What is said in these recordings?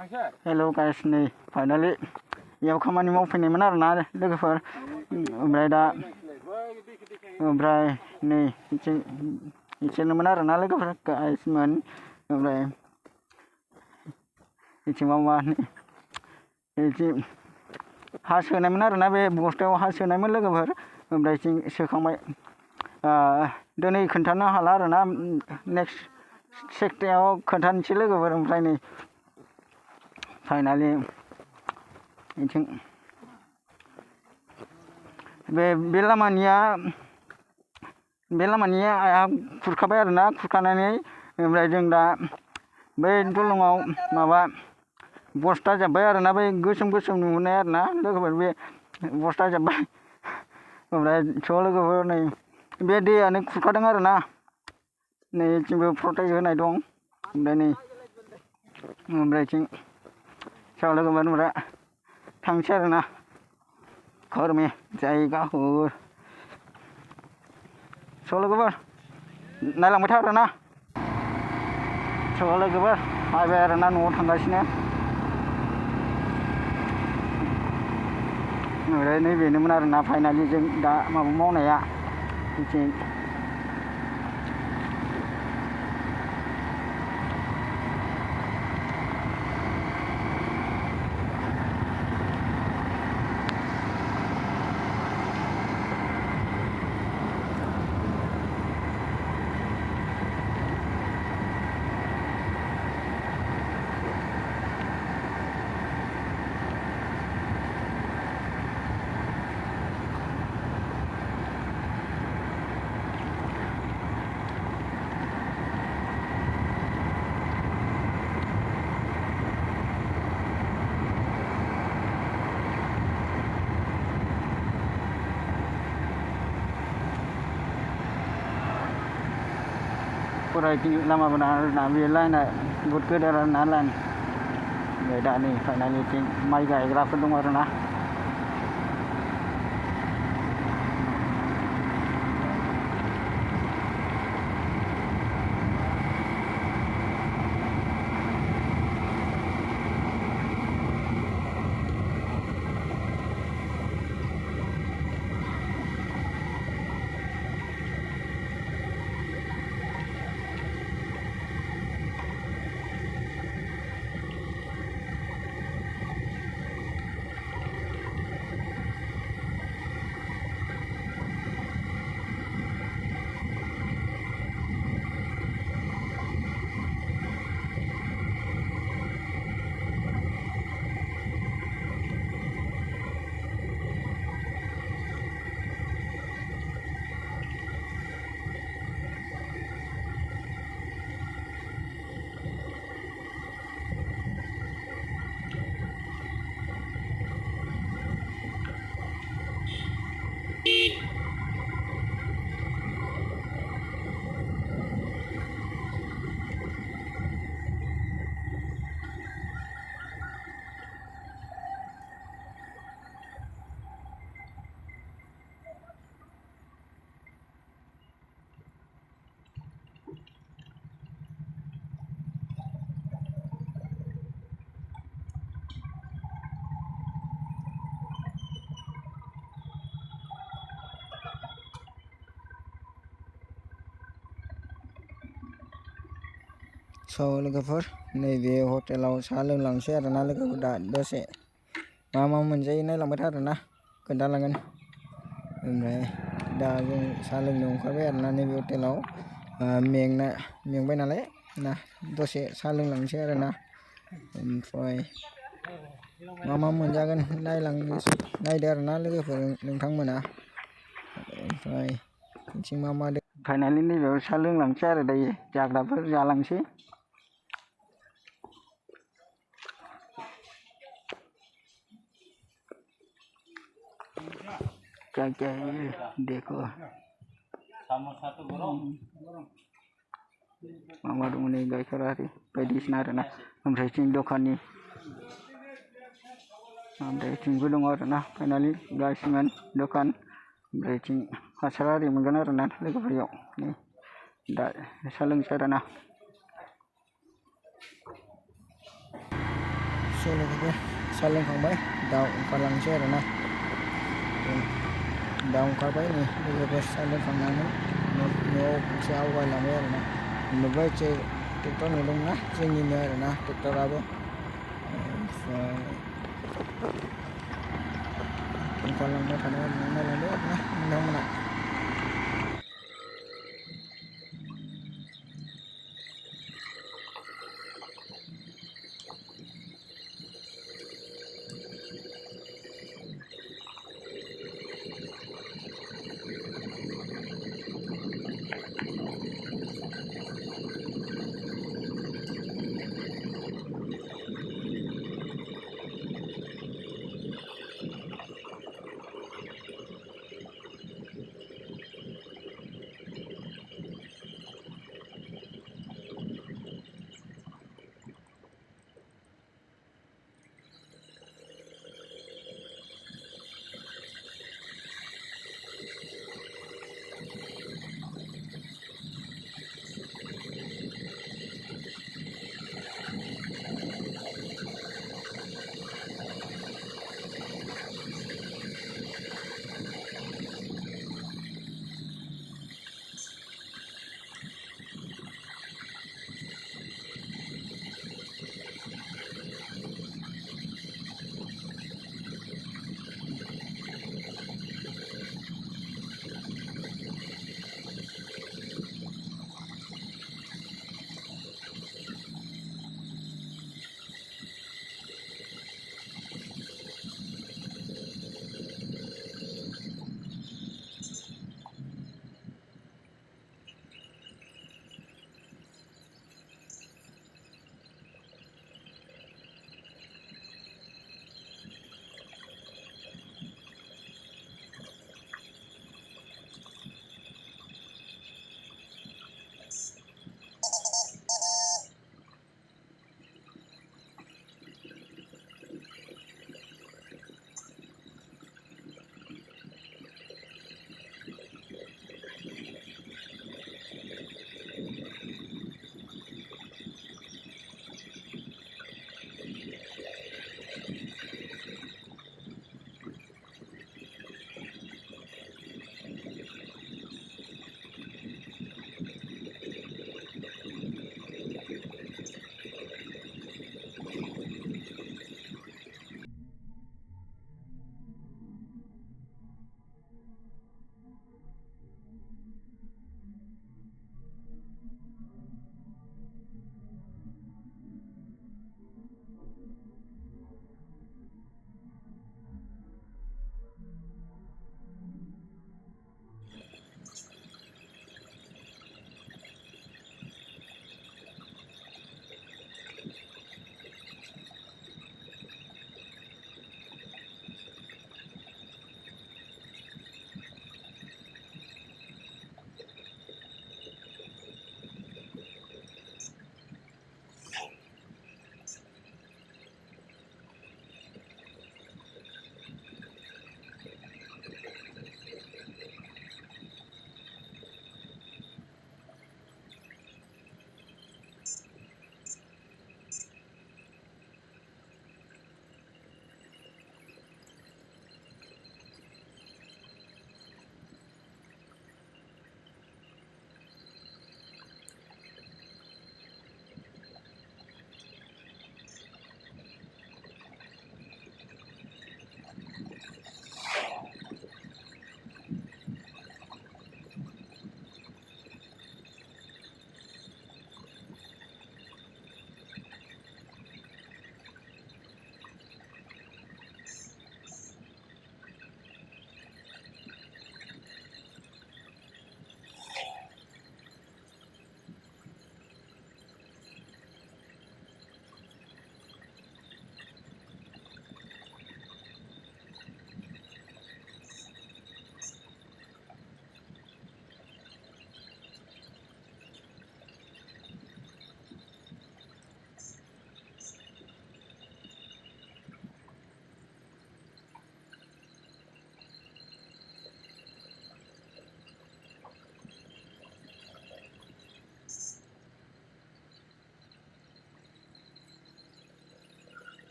Hello guys, नै finally बेयाव खामानि मावफैनायमोन आरोना लोगोफोर ओमफ्राय नै बिसोरनोमोन आरोना लोगोफोर गाइसमोन ओमफ्राय बिथिं माबा हा सोनायमोन आरोना बे बस्थायाव हा सोनायमोन लोगोफोर ओमफ्राय जों सोखांबाय दिनै खोन्थानो हाला आरोना नेक्स्ट सेक्टायाव खोन्थानोसै लोगोफोर ओमफ्राय नै फाइनालि बिथिं बे लामानिया आइया खुरखाबाय आरोना खुरखानानै ओमफ्राय जों दा बै दलङाव माबा बस्था जाब्बाय आरोना बै गोसोम नुहुरनाय आरोना लोगोफोर बे बस्था जाब्बाय ओमफ्राय ज' लोगोफोर नै बे दैयानो खुरखादों आरोना नै जोंबो प्रटेक्ट होनाय दं ओमफ्राय नै ओमफ्रायथिं ज' लोगोफोर ओमफ्राय थांसै आरोना घर में जायगा हर ज' लोगोफोर नायलांबाय था आरोना ज' लोगोफोर फैबाय आरोना न'आव थांगासिनो ओमफ्राय नैबेनोमोन आरोना फाइनालि जों दा माबा मावनाया बिथिं फरायथिं लामाबोना आरोना बे लाइना बहुद गोदोर आरोना लाइन ओमफ्राय दा नै फाइनालिथिं माइ गायग्राफोर दं आरोना स' लोगोफोर नैबे हटेलाव साहा लोंलांसै आरोना लोगोफोर दा दसे मा मोनजायो नायलांबाय था आरोना खोन्थालांगोन ओमफ्राय दा जों साहा लोंनो ओंखारबाय आरोना नैबे हटेलाव मेंबाय नालाय ना दसे साहा लोंलांसै आरोना ओमफ्राय मा मोनजागोन नायदो आरोना लोगोफोर नोंथांमोना ओमफ्राय बिथिं मा फाइनालि नैबेयाव साहा लोंलांसै आरो दायो जाग्राफोर जालांसै क्या है ये देखो मामा दङ नै गाइखेर आरि बायदिसिना आरोना ओमफ्राय जों दखाननि ओमफ्राय जोंबो दङ आरोना फाइनालि गासिमोन दखान ओमफ्राय जों हासार आरि मोनगोन आरोना लोगोफोरयाव नै दा साहा लोंसै आरोना स' लोगोफोर साहा लोंखांबाय दा ओंखारलांसै आरोना दा ओंखारबाय नै लोगोफोर साहा लोंखांनानै न'आव एसे आवगायलांबाय आरोना नुबाय जे ट्रेक्टर नुदोंना जोंनिनो आरोना ट्रेक्टराबो ओमफ्राय ओंखारलांबाय थानाय आरोना नायलांबाय आरोना नोंथांमोना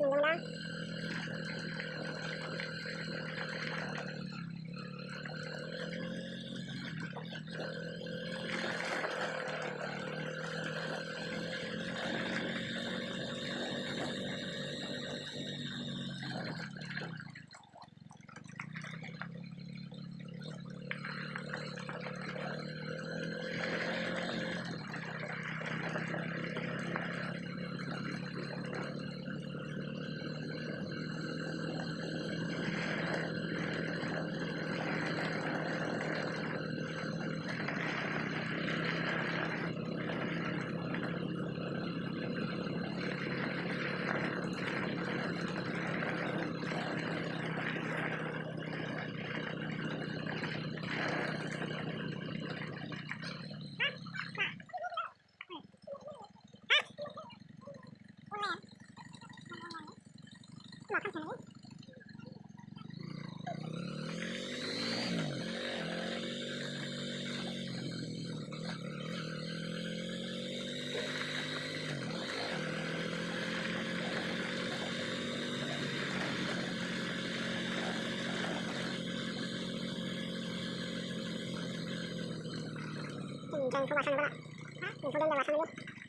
นะหลอกทำฉันเลยจังเขาว่าฉันก็ละหนึ่งเขาเล่นแล้วว่าฉันไม่รู้